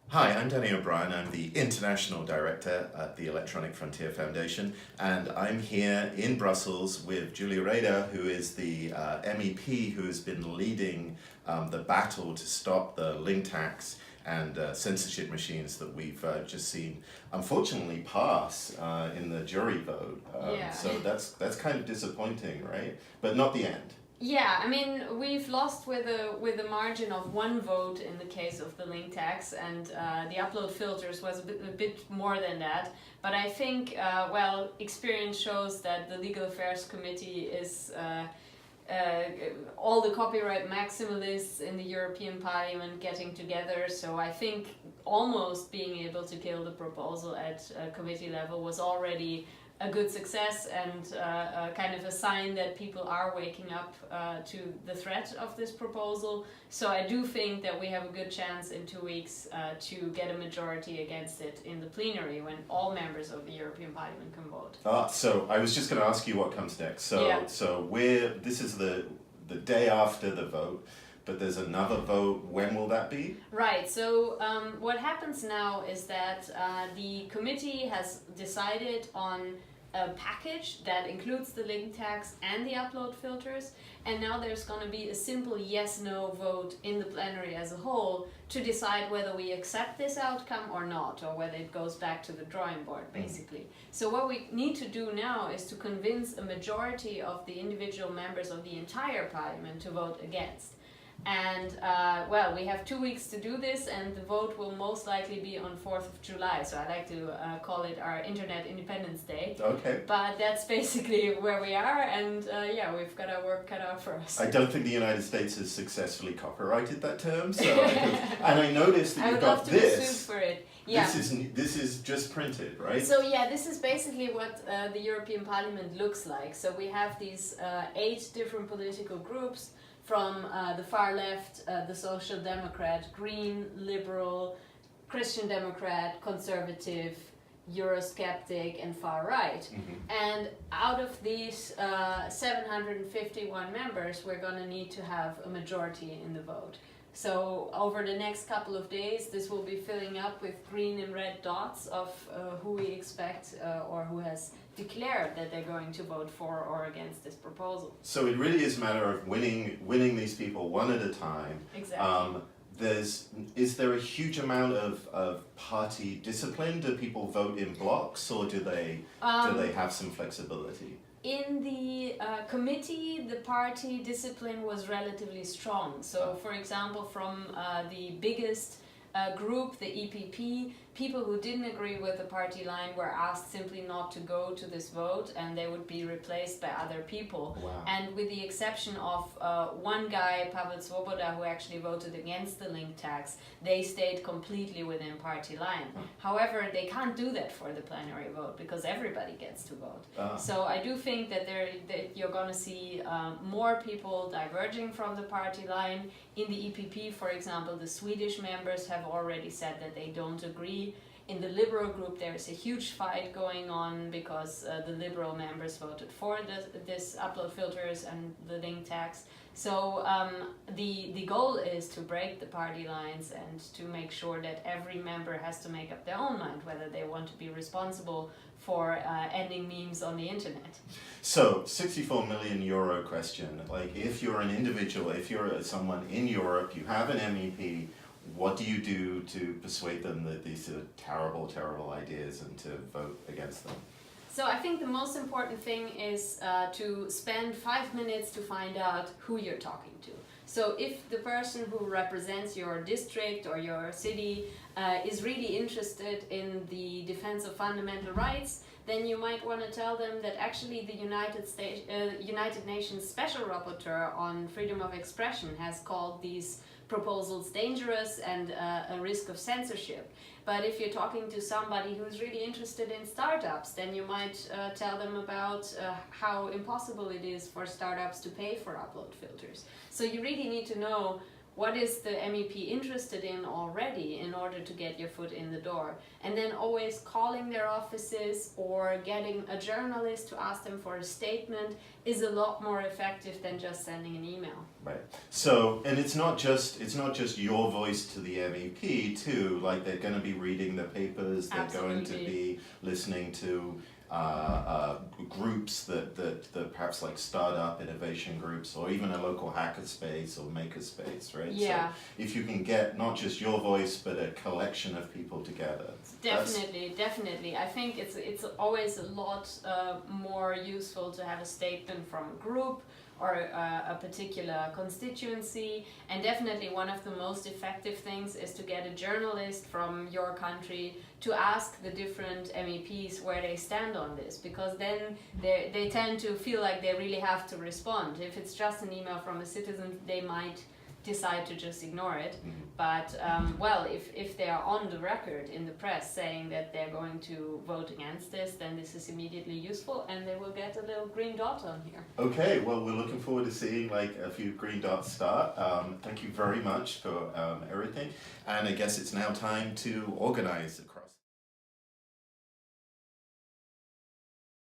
Hi, I'm Danny O'Brien. I'm the International Director at the Electronic Frontier Foundation, and I'm here in Brussels with Julia Rader, who is the MEP who has been leading the battle to stop the link tax and censorship machines that we've just seen, unfortunately, pass in the jury vote. Yeah. So that's kind of disappointing, right? But not the end. Yeah, I mean, we've lost with a margin of one vote in the case of the link tax, and the upload filters was a bit more than that. But I think, experience shows that the Legal Affairs Committee is all the copyright maximalists in the European Parliament getting together. So I think almost being able to kill the proposal at committee level was already a good success and kind of a sign that people are waking up to the threat of this proposal. So I do think that we have a good chance in 2 weeks to get a majority against it in the plenary when all members of the European Parliament can vote. So I was just going to ask you what comes next. So this is the day after the vote, but there's another vote. When will that be? Right, so what happens now is that the committee has decided on a package that includes the link tax and the upload filters, and now there's going to be a simple yes-no vote in the plenary as a whole to decide whether we accept this outcome or not, or whether it goes back to the drawing board, basically. So what we need to do now is to convince a majority of the individual members of the entire parliament to vote against. And we have 2 weeks to do this, and the vote will most likely be on 4th of July. So I like to call it our Internet Independence Day. Okay. But that's basically where we are, and we've got our work cut out for us. I don't think the United States has successfully copyrighted that term, and I noticed that you've got I would love to be sued for it. Yeah. This is just printed, right? So this is basically what the European Parliament looks like. So we have these 8 different political groups, from the far left, the Social Democrat, Green, Liberal, Christian Democrat, Conservative, Eurosceptic, and far right. Mm-hmm. And out of these 751 members, we're going to need to have a majority in the vote. So over the next couple of days, this will be filling up with green and red dots of who we expect or who has declared that they're going to vote for or against this proposal. So it really is a matter of winning these people one at a time. Exactly. Is there a huge amount of party discipline? Do people vote in blocks, or do they have some flexibility? In the committee, the party discipline was relatively strong. So, for example, from the biggest group, the EPP, people who didn't agree with the party line were asked simply not to go to this vote, and they would be replaced by other people. Wow. And with the exception of one guy, Pavel Svoboda, who actually voted against the link tax, they stayed completely within party line. However, they can't do that for the plenary vote because everybody gets to vote. So I do think that you're going to see more people diverging from the party line. In the EPP, for example, the Swedish members have already said that they don't agree. In the Liberal group, there is a huge fight going on because the Liberal members voted for this upload filters and the link tax. So the goal is to break the party lines and to make sure that every member has to make up their own mind whether they want to be responsible for ending memes on the internet. So, €64 million question. Like, if you're an individual, if you're someone in Europe, you have an MEP, what do you do to persuade them that these are terrible, terrible ideas and to vote against them? So I think the most important thing is to spend 5 minutes to find out who you're talking to. So if the person who represents your district or your city is really interested in the defense of fundamental rights, then you might want to tell them that actually the United Nations Special Rapporteur on Freedom of Expression has called these proposals dangerous and a risk of censorship. But if you're talking to somebody who's really interested in startups, then you might tell them about how impossible it is for startups to pay for upload filters. So you really need to know what is the MEP interested in already in order to get your foot in the door. And then always calling their offices or getting a journalist to ask them for a statement is a lot more effective than just sending an email. Right. So, and it's not just your voice to the MEP too. Like they're going to be reading the papers. They're going to be listening to groups that perhaps like startup innovation groups or even a local hacker space or maker space, right? Yeah. So if you can get not just your voice but a collection of people together. Definitely. I think it's always a lot more useful to have a statement from a group or a particular constituency, and definitely one of the most effective things is to get a journalist from your country to ask the different MEPs where they stand on this, because then they tend to feel like they really have to respond. If it's just an email from a citizen, they might decide to just ignore it. Mm-hmm. But if they are on the record in the press saying that they're going to vote against this, then this is immediately useful and they will get a little green dot on here. Okay, well, we're looking forward to seeing like a few green dots start. Thank you very much for everything, and I guess it's now time to organize the